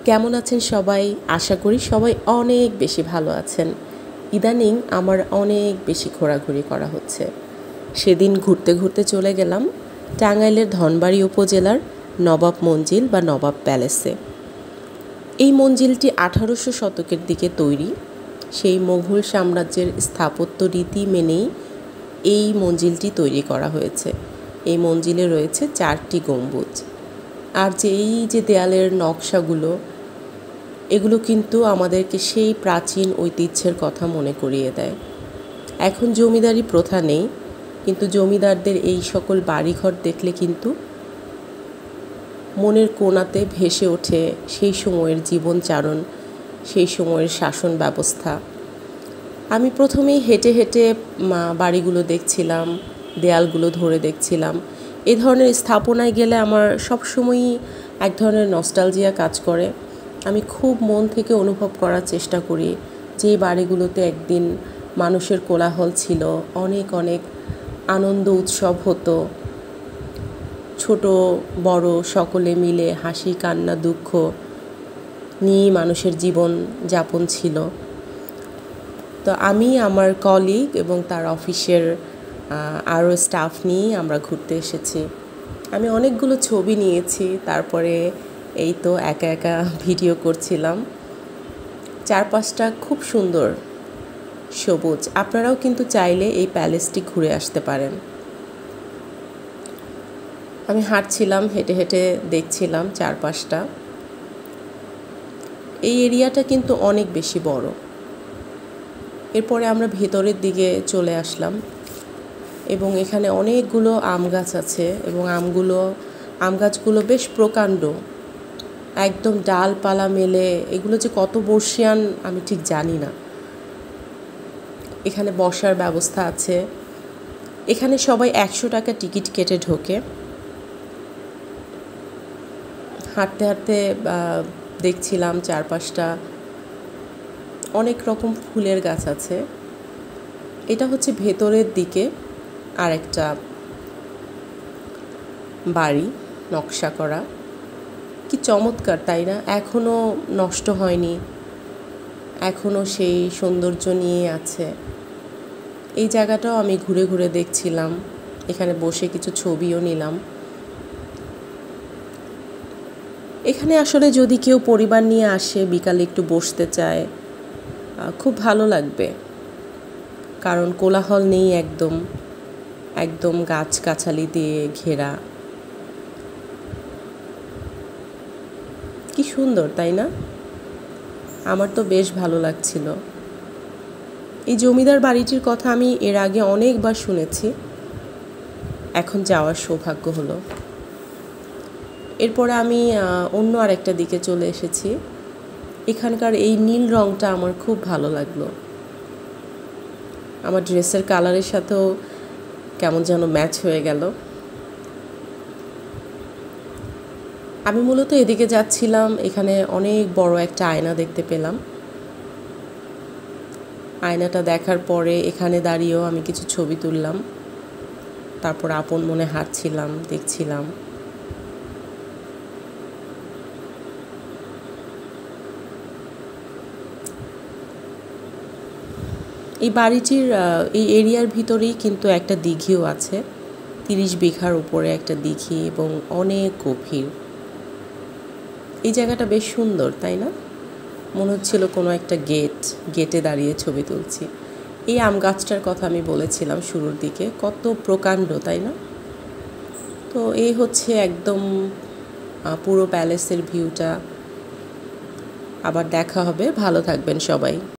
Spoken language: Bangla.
কেমন আছেন সবাই? আশা করি সবাই অনেক বেশি ভালো আছেন। ইদানিং আমার অনেক বেশি ঘোরাঘুরি করা হচ্ছে। সেদিন ঘুরতে ঘুরতে চলে গেলাম টাঙ্গাইলের ধনবাড়ি উপজেলার নবাব মঞ্জিল বা নবাব প্যালেসে। এই মঞ্জিলটি 1800 শতকের দিকে তৈরি। সেই মোঘল সাম্রাজ্যের স্থাপত্য রীতি মেনেই এই মঞ্জিলটি তৈরি করা হয়েছে। এই মঞ্জিলে রয়েছে 4টি গম্বুজ। আর এই যে দেয়ালের নকশাগুলো, এগুলো কিন্তু আমাদেরকে সেই প্রাচীন ঐতিহ্যের কথা মনে করিয়ে দেয়। এখন জমিদারি প্রথা নেই, কিন্তু জমিদারদের এই সকল বাড়িঘর দেখলে কিন্তু মনের কোণাতে ভেসে ওঠে সেই সময়ের জীবনচারণ, সেই সময়ের শাসন ব্যবস্থা। আমি প্রথমেই হেঁটে হেঁটে বাড়িগুলো দেখছিলাম, দেয়ালগুলো ধরে দেখছিলাম। এই ধরনের স্থাপনায় গেলে আমার সবসময়ই এক ধরনের নস্টালজিয়া কাজ করে। আমি খুব মন থেকে অনুভব করার চেষ্টা করি যে এই বাড়িগুলোতে একদিন মানুষের কোলাহল ছিল, অনেক অনেক আনন্দ উৎসব হতো, ছোট বড় সকলে মিলে হাসি কান্না দুঃখ নিয়ে মানুষের জীবন যাপন ছিল। তো আমি আমার কলিগ এবং তার অফিসের আরও স্টাফ নিয়ে আমরা ঘুরতে এসেছি। আমি অনেকগুলো ছবি নিয়েছি, তারপরে এই তো একা একা ভিডিও করছিলাম। চারপাশটা খুব সুন্দর, সবুজ। আপনারাও কিন্তু চাইলে এই প্যালেসটি ঘুরে আসতে পারেন। আমি হাঁটছিলাম, হেঁটে হেঁটে দেখছিলাম চারপাশটা। এই এরিয়াটা কিন্তু অনেক বেশি বড়। এরপরে আমরা ভেতরের দিকে চলে আসলাম এবং এখানে অনেকগুলো আম গাছ আছে এবং আম গাছগুলো বেশ প্রকাণ্ড, একদম ডালপালা মেলে। এগুলো যে কত বর্ষিয়ান আমি ঠিক জানি না। এখানে বসার ব্যবস্থা আছে। এখানে সবাই 100 টাকা টিকিট কেটে ঢোকে। হাঁটতে হাঁটতে দেখছিলাম চারপাশটা, অনেক রকম ফুলের গাছ আছে। এটা হচ্ছে ভেতরের দিকে আরেকটা বাড়ি, নকশা করা। কি চমৎকার, তাই না? এখনও নষ্ট হয়নি, এখনও সেই সৌন্দর্য নিয়ে আছে। এই জায়গাটাও আমি ঘুরে ঘুরে দেখছিলাম, এখানে বসে কিছু ছবিও নিলাম। এখানে আসলে যদি কেউ পরিবার নিয়ে আসে, বিকালে একটু বসতে চায়, খুব ভালো লাগবে, কারণ কোলাহল নেই, একদম একদম গাছগাছালি দিয়ে ঘেরা। কি সুন্দর, তাই না? আমার তো বেশ ভালো লাগছিল। এই জমিদার বাড়িটির কথা আমি এর আগে অনেকবার শুনেছি, এখন যাওয়ার সৌভাগ্য হলো। এরপরে আমি অন্য আরেকটা দিকে চলে এসেছি। এখানকার এই নীল রঙটা আমার খুব ভালো লাগলো। আমার ড্রেসের কালারের সাথেও কেমন যেন ম্যাচ হয়ে গেল। আমি মূলত এদিকে যাচ্ছিলাম, এখানে অনেক বড় একটা আয়না দেখতে পেলাম। আয়নাটা দেখার পরে এখানে দাঁড়িয়েও আমি কিছু ছবি তুললাম, তারপর আপন মনে হাঁটছিলাম, দেখছিলাম। এই বাড়িটির এই এরিয়ার ভিতরেই কিন্তু একটা দিঘিও আছে, 30 বিঘার উপরে একটা দিঘি এবং অনেক গভীর। এই জায়গাটা বেশ সুন্দর, তাই না? মনে হচ্ছিল কোনো একটা গেটে দাঁড়িয়ে ছবি তুলছি। এই আম গাছটার কথা আমি বলেছিলাম শুরুর দিকে, কত প্রকাণ্ড, তাই না? তো এই হচ্ছে একদম পুরো প্যালেসের ভিউটা। আবার দেখা হবে, ভালো থাকবেন সবাই।